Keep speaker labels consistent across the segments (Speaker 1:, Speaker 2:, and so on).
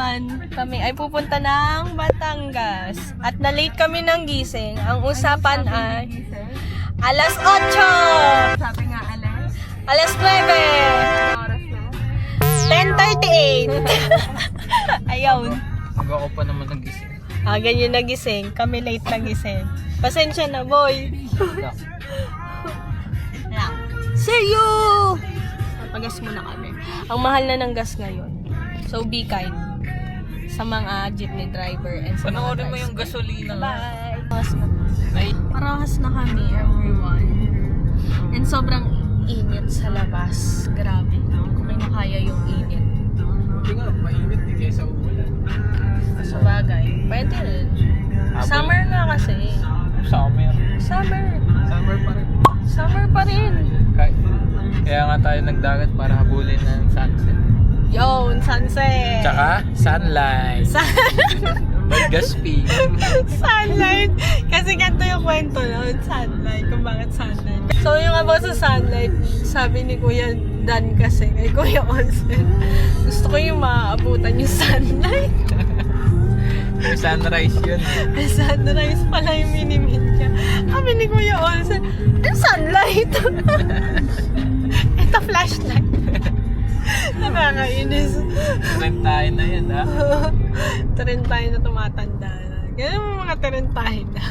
Speaker 1: everyone! Kami ay pupunta ng Batangas. At na-late kami ng gising. Ang usapan ay alas 8!
Speaker 2: Sabi nga alas.
Speaker 1: Alas 9!
Speaker 2: Oras na.
Speaker 1: 10:38! Ayaw.
Speaker 3: Ako pa naman nagising.
Speaker 1: Ganyan nagising. Kami late nagising. Pasensya na, boy. See you! Pagas muna kami. Ang mahal na ng gas ngayon. So, be kind sa mga jeepney driver and sa mga
Speaker 3: Panoorin mo
Speaker 1: tricycle.
Speaker 3: yung gasolina.
Speaker 1: Bye!
Speaker 3: May
Speaker 1: Parahas na kami, everyone. And sobrang init sa labas. Grabe. Kung makaya yung init.
Speaker 3: Hindi nga, mainit din kaysa umulan.
Speaker 1: Sa bagay. Pwede rin. Summer nga kasi.
Speaker 3: Summer.
Speaker 1: Summer.
Speaker 3: Summer pa rin.
Speaker 1: Summer pa rin.
Speaker 3: Kaya nga tayo nagdagat para habulin ng sunset.
Speaker 1: Yun, sunset.
Speaker 3: Tsaka, sunlight. Maggaspi.
Speaker 1: Sunlight. Kasi ganito yung kwento nun, sunlight. Kung bakit sunlight. So, yung about sa sunlight, sabi ni Kuya Dan kasi, kay Kuya Olsen, gusto ko yung maaabutan yung sunlight.
Speaker 3: May sunrise yun.
Speaker 1: May sunrise pala yung minimit niya. Sabi ni Kuya Olsen, yung sunlight. Ito flashlight. Nakakainis.
Speaker 3: Rentahin na yan, ha?
Speaker 1: Tarentahin na tumatanda na. Ganyan mo mga tarentahin na.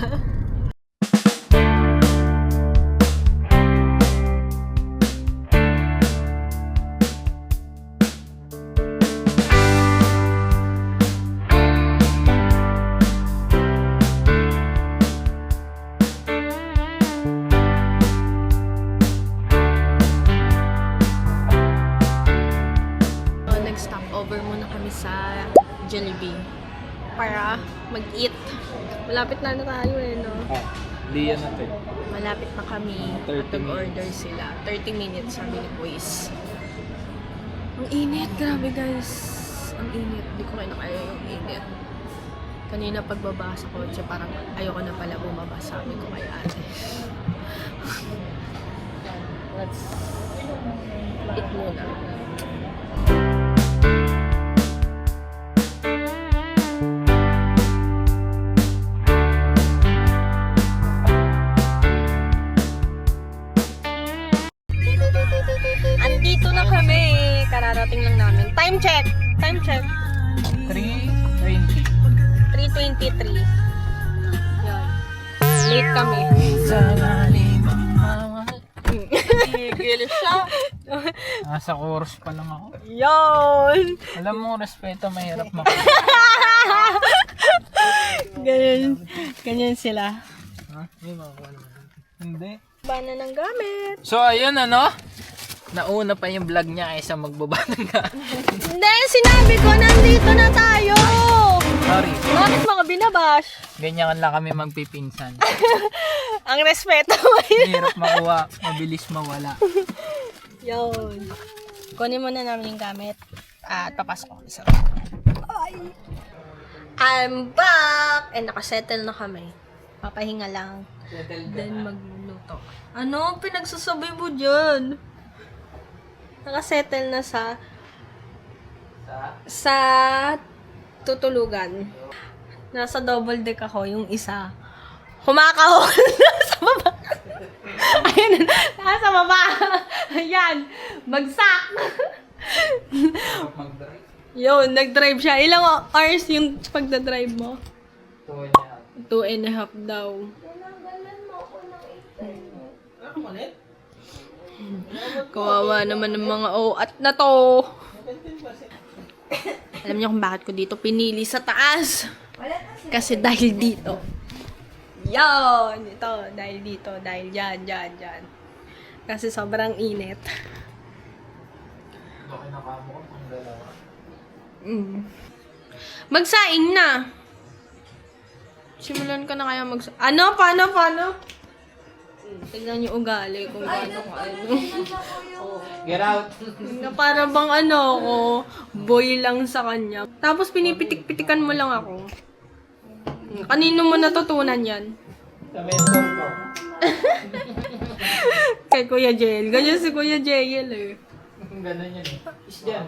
Speaker 1: Nag-stopover muna kami sa Jollibee para mag-eat. Malapit na tayo no?
Speaker 3: Liyan na tayo.
Speaker 1: Malapit na kami.
Speaker 3: 30
Speaker 1: At nag-order sila. 30 minutes sabi ni Boys. Ang init, grabe guys. Ang init. Hindi ko kaya yung init. Kanina pagbaba sa kotse, parang ayoko na pala bumaba. Sabi ko kay ate. Let's eat muna. Andito na kami. Kararating lang namin. Time check. Time check.
Speaker 3: 3:20.
Speaker 1: 3:23. Yan. Late kami.
Speaker 3: Tigil siya. Nasa chorus pa lang ako.
Speaker 1: Yon.
Speaker 3: Alam mo, respeto, mahirap makuha.
Speaker 1: Ganyan. Ganyan sila.
Speaker 3: Ha? Hindi makukuha naman. Hindi.
Speaker 1: Bana ng gamit.
Speaker 3: So, ayun ano? Nauna pa yung vlog niya kaysa magbaba ng gamit.
Speaker 1: Hindi, sinabi ko, nandito na tayo.
Speaker 3: Sorry.
Speaker 1: Bakit mga binabash?
Speaker 3: Ganyan lang kami magpipinsan.
Speaker 1: Ang respeto mo yun.
Speaker 3: Mahirap makuha, mabilis mawala.
Speaker 1: Yun. Kunin muna namin yung gamit. At papasok ako sa Ay. I'm back! And nakasettle na kami. Papahinga lang. Then magluluto. Ano? Pinagsasabi mo dyan? Nakasettle na sa tutulugan. Nasa double deck ako, yung isa. Kumakahol sa baba. Ayun, nasa baba. Ayan, bagsak. Yun, nag-drive siya. Ilang hours yung pagdadrive mo? 2.5 daw. Kawawa naman ng mga at na to. Alam niyo kung bakit ko dito pinili sa taas? Kasi dahil dito. Yan! Ito, dahil dito. Dahil dyan. Kasi sobrang init. Magsaing na! Simulan ka na kaya Ano? Paano? Tignan niyo ugali kung gaano ka
Speaker 3: Get out!
Speaker 1: Na para bang boy lang sa kanya. Tapos pinipitik-pitikan mo lang ako. Kanino mo natutunan yan?
Speaker 3: Sa mentor ko.
Speaker 1: Kay Kuya Jael. Ganyan si Kuya Jael eh.
Speaker 3: Yung gano'n yan eh. Is yan.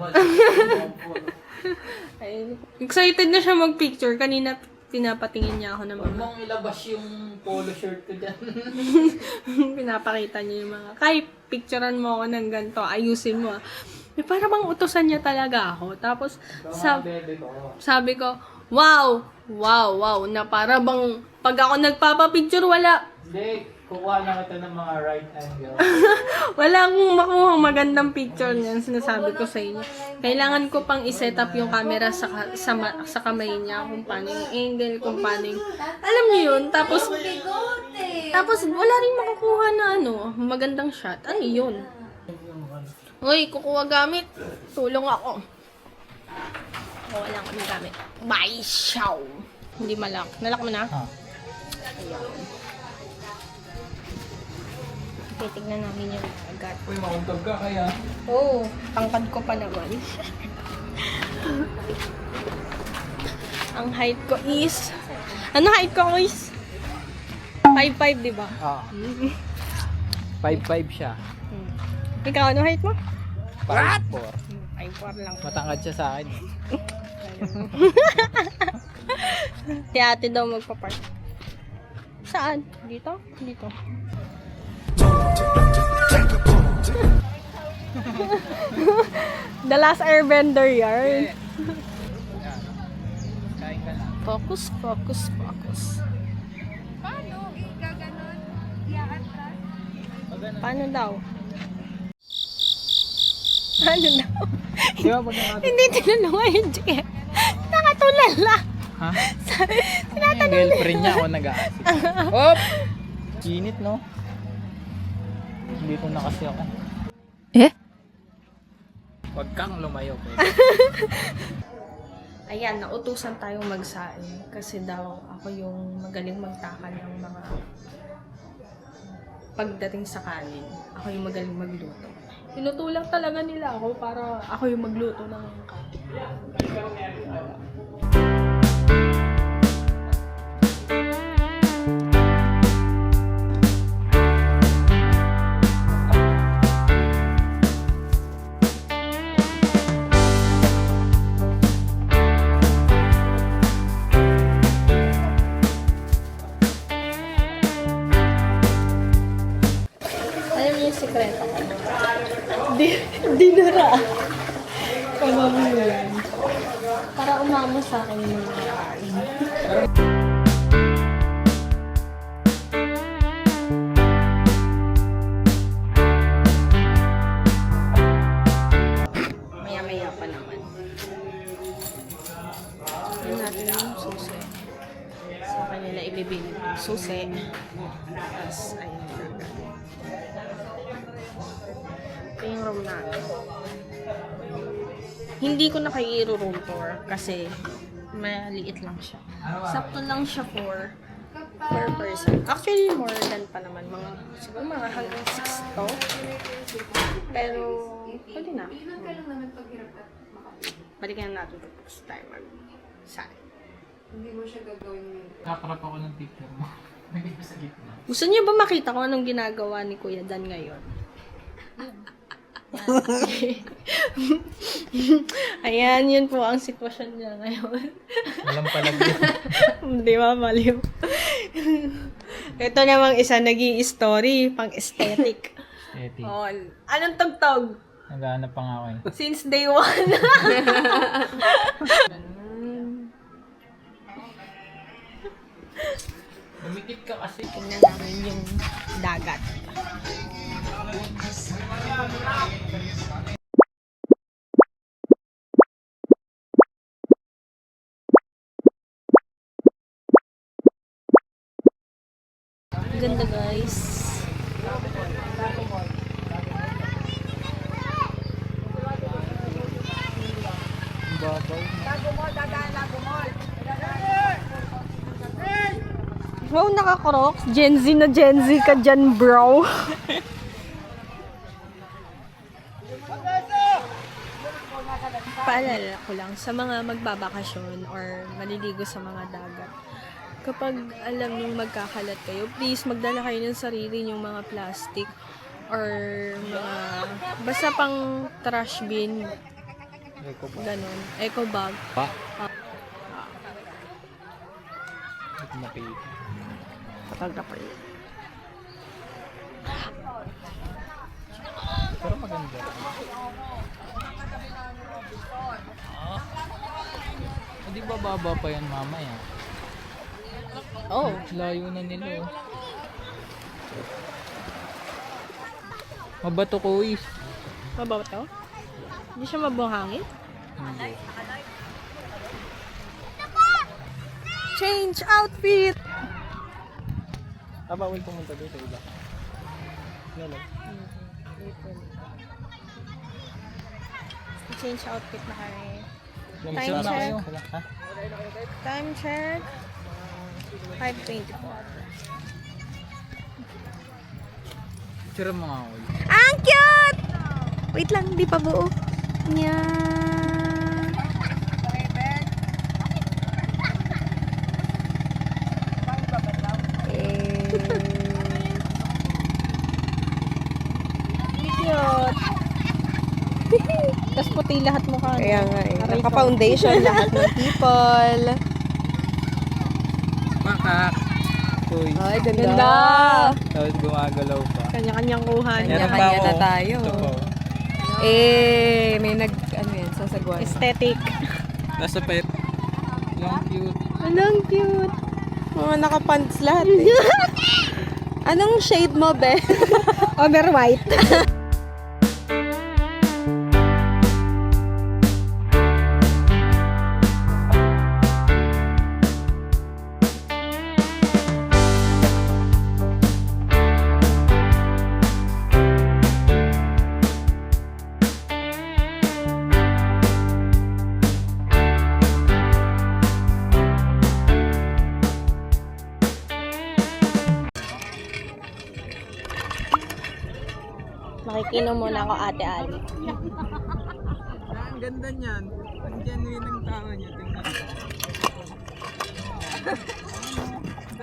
Speaker 1: Ayun. Excited na siya mag-picture. Kanina, pinapatingin niya ako ng
Speaker 3: Huwag
Speaker 1: mga...
Speaker 3: mong ilabas yung polo shirt ko dyan.
Speaker 1: Pinapakita niya yung mga... Kahit picturean mo ako ng ganito, ayusin mo. Eh, para bang utusan niya talaga ako. Tapos,
Speaker 3: Bebe ko.
Speaker 1: sabi ko, wow, na para bang pag ako nagpapapicture, wala.
Speaker 3: Hindi, kukuha na kita ng mga right angle.
Speaker 1: Wala akong makuha magandang picture niyan, sinasabi ko sa inyo. Kailangan ko pang i-set up yung camera sa kamay niya, kung paano yung angle, kung paano yung... Alam niyo yun, tapos wala rin makukuha na magandang shot. Ano yun? Uy, kukuha gamit. Tulong ako. Kukuha lang ako ng gamit. Bye, show! Hindi malak. Nalak mo na?
Speaker 3: Ah.
Speaker 1: Ayun. Titignan namin yung agad.
Speaker 3: Uy, makuntog ka kaya.
Speaker 1: Oo, tangkad ko pa naman. Ang height ko is... Ano height ko is? 5'5", di ba?
Speaker 3: Ah. 5'5 siya.
Speaker 1: Ikaw, ano height mo?
Speaker 3: 5'4.
Speaker 1: 5'4 lang.
Speaker 3: Matangkad siya sa akin.
Speaker 1: Si ate daw magpa-park. Saan? Dito? Dito. The Last Airbender yarn.
Speaker 3: Kain ka lang.
Speaker 1: Focus.
Speaker 2: Paano? Gaganon? Iaatras?
Speaker 1: Paano daw? Paano daw?
Speaker 3: Di ba pag nakatulog?
Speaker 1: Hindi tinanong yung Jay. Nakatulala.
Speaker 3: Ha?
Speaker 1: Tinatanong
Speaker 3: Yung girlfriend niya ako nag-aasik. Hop! Init, no? Dito na kasi ako.
Speaker 1: Eh?
Speaker 3: Huwag kang lumayo.
Speaker 1: Ayan, nautusan tayong magsaing kasi daw ako yung magaling magtakal ng mga pagdating sa kanin. Ako yung magaling magluto. Tinutulak talaga nila ako para ako yung magluto ng kanin. Alam niyo yung sikreto ko? Dinura. Pamamulan. Para umamo sa akin yung mga kain. Maya-maya pa naman. Yan natin yung susi. Sa kanila ibibili yung susi. Tapos, ayun na. Ito yung room namin. Hindi ko na kayo room tour kasi maliit lang siya. Sakto lang siya for per person. Actually, more than pa naman. Siguro mga hanggang 6 to. Pero, pwede na. Balikan na natin ito next time mag-sign.
Speaker 3: Kakarap ako ng picture mo. Naging sa gitna.
Speaker 1: Gusto niyo ba makita ko anong ginagawa ni Kuya Dan ngayon? Ayan, yun po ang sitwasyon niya ngayon.
Speaker 3: Walang palagyan.
Speaker 1: Di ba, maliw? Ito namang isa nag-i-story, pang aesthetic.
Speaker 3: Eti.
Speaker 1: Oh, anong tugtog?
Speaker 3: Naghahanap pa nga ako eh.
Speaker 1: Since day one.
Speaker 3: Lumikit ka kasi.
Speaker 1: Tingnan namin yung dagat. Ganda, guys.
Speaker 3: Babaw.
Speaker 1: Wow, naka-crocs. Gen Z na Gen Z ka dyan, bro. Paalala ko lang sa mga magbabakasyon or maliligo sa mga dagat. Kapag alam niyong magkakalat kayo, please magdala kayo ng sarili niyong mga plastic or mga, basta pang trash bin,
Speaker 3: Eco ba?
Speaker 1: ganun. Eco bag.
Speaker 3: Pa? Ito makita.
Speaker 1: Photographer.
Speaker 3: Pero maganda. Hindi ba baba pa yan mamaya?
Speaker 1: Oh,
Speaker 3: Layo na nila oh. Mabato ko is.
Speaker 1: mabaw to? Hindi siya mabuhangin?
Speaker 3: Hindi.
Speaker 1: Change outfit!
Speaker 3: Bawal pumunta doon sa iba. Lalo.
Speaker 1: Change outfit na kami. Time
Speaker 3: Time
Speaker 1: check.
Speaker 3: check. Ha?
Speaker 1: Time check. 5:24.
Speaker 3: Tira mo nga ako.
Speaker 1: Ang cute! Wait lang, di pa buo. Yan. Cute. Tapos puti lahat mukha.
Speaker 2: Kaya nga eh.
Speaker 1: Aray ko.
Speaker 2: Naka-foundation lahat ng people.
Speaker 3: Makak. Uy.
Speaker 2: Ay,
Speaker 1: Ganda.
Speaker 3: Tapos gumagalaw pa.
Speaker 1: Kanya-kanyang kuhan.
Speaker 3: Meron pa
Speaker 2: Kanya-kanya
Speaker 3: ako.
Speaker 2: na tayo.
Speaker 3: Ito po.
Speaker 2: May ano yan, sasagwan.
Speaker 1: Aesthetic.
Speaker 3: Nasa pet. Long cute.
Speaker 1: Anong cute.
Speaker 2: Mga naka-pants lahat eh. Anong shade mo, be?
Speaker 1: Over white. Makikinom muna ako, Ate Ali.
Speaker 3: Ang ganda niyan. Ang genuine ng tao niya. Tingnan.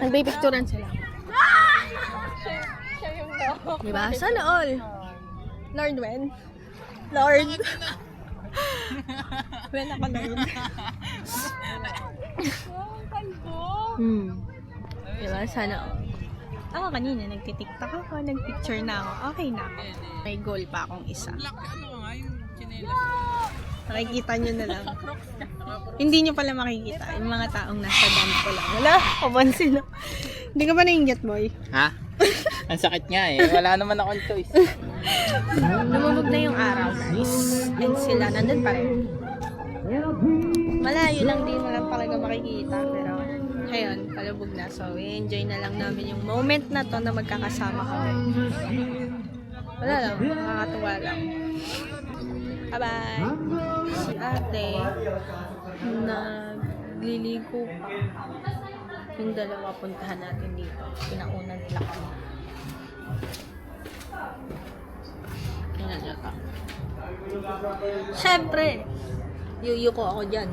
Speaker 1: Nagbibikturan sila. Diba? Sana all. Lord Wen. Lord. Wen ako, Lord. Diba? Sana all. Ako kanina, nagtitiktok ako, nagpicture na ako. Okay na ako. May goal pa akong isa.
Speaker 3: Ano nga yung chinelas?
Speaker 1: Nakikita nyo na lang. Hindi nyo pala makikita. Yung mga taong nasa dam ko lang. Wala, kapansin na. Hindi ka ba nainggit, boy?
Speaker 3: Ha? Ang sakit nga eh. Wala naman akong choice.
Speaker 1: Lumubog na yung araw, guys. And sila, nandun pa rin. Malayo lang, di mo lang talaga makikita. Pero, ngayon, palubog na. So, i-enjoy na lang namin yung moment na to na magkakasama kami. Wala lang, nakakatuwa lang. Bye-bye! Si ate, nagliligo pa. Yung dalawa puntahan natin dito. Pinauna nila kami. Tingnan nyo to. Siyempre, yuyu ko ako dyan.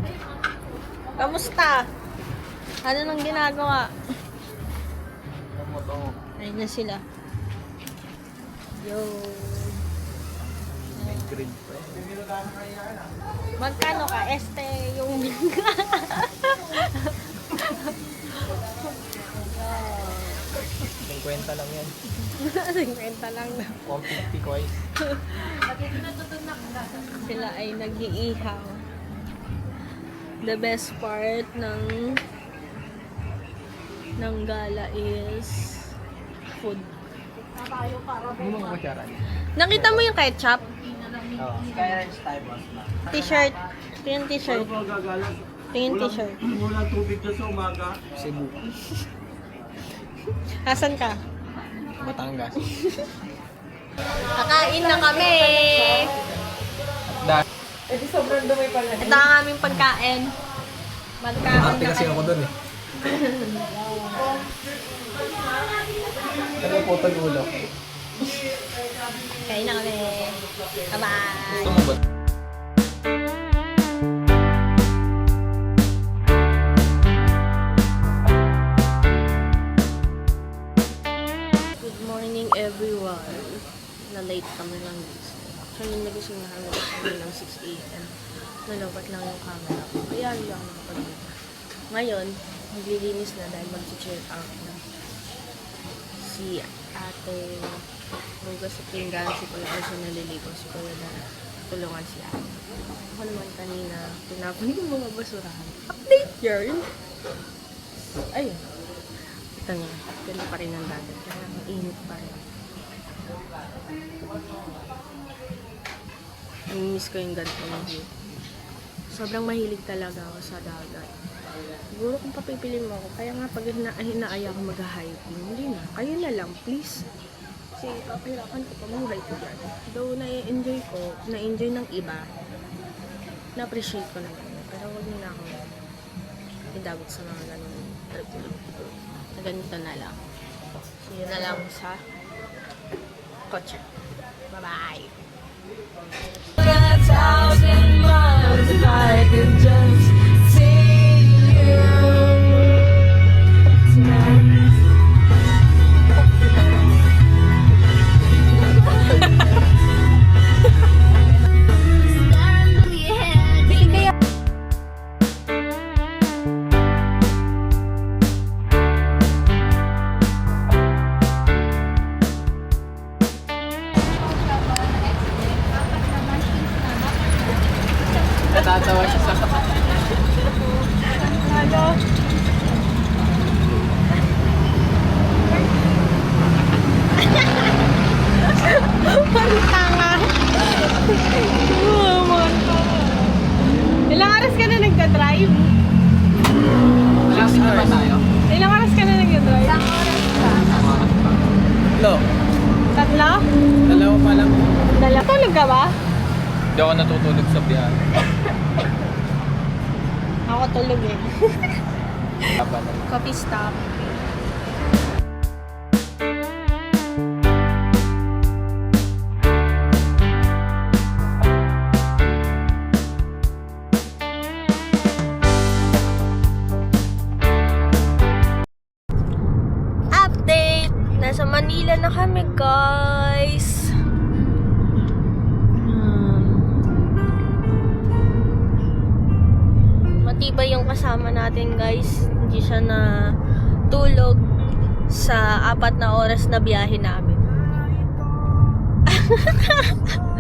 Speaker 1: Kamusta? Ano nang ginagawa? Ayun na sila. Yo.
Speaker 3: Green pa.
Speaker 1: Magkano ka? Yung...
Speaker 3: 50 lang yan.
Speaker 1: 50 lang na.
Speaker 3: 150 coins.
Speaker 1: Sila ay nag-iihaw. The best part ng gala is food.
Speaker 3: Ano mga kutsara?
Speaker 1: Nakita mo yung ketchup?
Speaker 3: Oo. Kaya style boss na.
Speaker 1: T-shirt. Ito yung t-shirt. Ito yung t-shirt.
Speaker 4: Mula tubig na sa umaga.
Speaker 3: Cebu.
Speaker 1: Asan ka?
Speaker 3: Batangas.
Speaker 1: Kakain na kami!
Speaker 2: Sobrang dumi pala.
Speaker 1: Ito ang aming pagkain. Magkain na kami.
Speaker 3: doon eh. Ano po tag-ulo?
Speaker 1: Kain na kami. Bye-bye!
Speaker 3: Gusto mo ba?
Speaker 1: Good morning everyone. late kami ng gising. Actually, nagising na kami ng 6 a.m. Nalabat lang yung camera ko. Kaya hindi ako nakapag-dito. Ngayon, maglilinis na dahil mag-check out na si ate. Hugas sa pinggan, si Kuya Arso naliligo, si Kuya na tulungan si ate. Ako naman kanina, tinapon yung mga basurahan. Update yarn! Ayun. Ito nga, ganda pa rin ang dagat. Kaya mainit pa rin. Namimiss ko yung ganito ng view. Sobrang mahilig talaga ako sa dagat. Siguro kung papipili mo ako, kaya nga pag hinaaya ako mag-hiking, hindi na. Kayo na lang, please. Kasi papahirapan ko pa mag-hike dyan. Though na-enjoy ng iba, na-appreciate ko na gano'n. Pero huwag nyo na ako idabot sa mga gano'n trip na ganito na lang. See you na lang sa kotse. Bye-bye!
Speaker 3: Natatawa siya sa
Speaker 2: Ilang oras ka na nagka-drive?
Speaker 3: Malapit na ba tayo?
Speaker 2: Ilang oras ka na nagka-drive?
Speaker 3: Lo,
Speaker 2: Tatlo?
Speaker 3: dalawa pa lang.
Speaker 2: Dalawa? Tulog ka ba?
Speaker 3: Hindi ako natutulog sa biyahe.
Speaker 2: Ako tulog eh.
Speaker 3: Dapat.
Speaker 1: Coffee stop. Update! Nasa Manila na kami, guys. Matibay yung kasama natin, guys. Hindi siya na tulog sa 4 na oras na biyahe namin.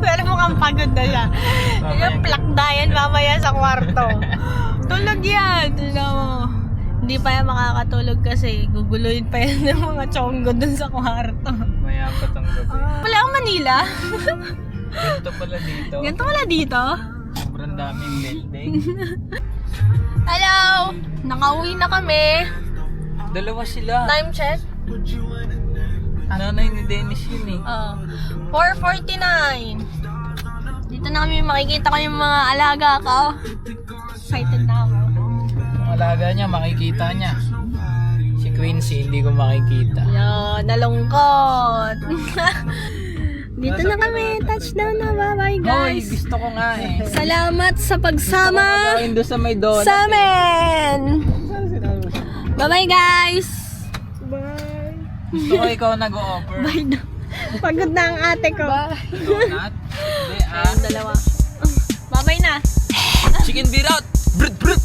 Speaker 1: Pero mukhang pagod na siya. Yung plakdayan mamaya sa kwarto. Tulog yan. Tignan mo. Hindi pa yan makakatulog kasi guguluhin pa yan ng mga chonggo dun sa kwarto.
Speaker 3: Mayapat ang gabi.
Speaker 1: Wala ang Manila.
Speaker 3: Ganito pala dito.
Speaker 1: Ganito wala dito.
Speaker 3: Sobrang daming building.
Speaker 1: Hello! Nakauwi na kami.
Speaker 3: Dalawa sila.
Speaker 1: Time check.
Speaker 3: Nanay ni Dennis yun eh.
Speaker 1: 4:49. Dito na kami makikita ko yung mga alaga ko. Excited na ako.
Speaker 3: Ang alaga niya, makikita niya. Si Quincy, hindi ko makikita.
Speaker 1: Yan, nalungkot. Dito na kami. Touchdown na. Bye-bye,
Speaker 3: Hoy,
Speaker 1: guys.
Speaker 3: gusto ko nga eh.
Speaker 1: Salamat sa pagsama
Speaker 3: Gawin doon sa may donut.
Speaker 1: sa amin. Bye-bye, guys.
Speaker 3: Gusto ko ikaw nag-o-offer.
Speaker 1: Bye na. Pagod na ang ate ko.
Speaker 3: Donut? Hindi
Speaker 1: Ayun, dalawa. Bye-bye na.
Speaker 3: Chicken beer out! Brut brut!